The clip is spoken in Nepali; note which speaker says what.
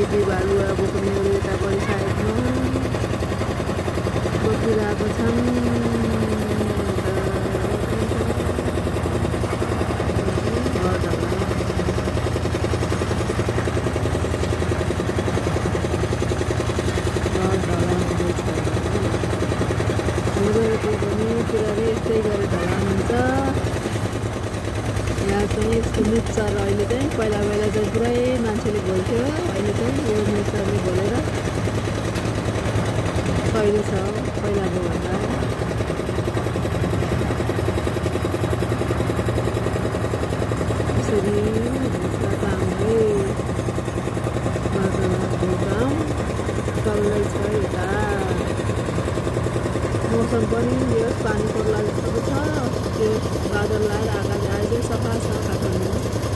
Speaker 1: केटी बालुवा बोक्नेहरू यतापट्टि साइडमा बोकिरहेको छन्। पुरानै यस्तै गरी ढलान हुन्छ। यहाँ चाहिँ यस्तो मिक्सर अहिले चाहिँ पहिला चाहिँ पुरै मान्छेले बोल्थ्यो, अहिले चाहिँ यो मिक्सरले बोलेर सहिलो छ पहिलाको भन्दा। यसरी कामले काम चल्दैछ यता। मौसम पनि यो पानी पर्ला जस्तो छ, त्यो बादल लगाएर आकाश अहिले सफा छ काठमाडौँ।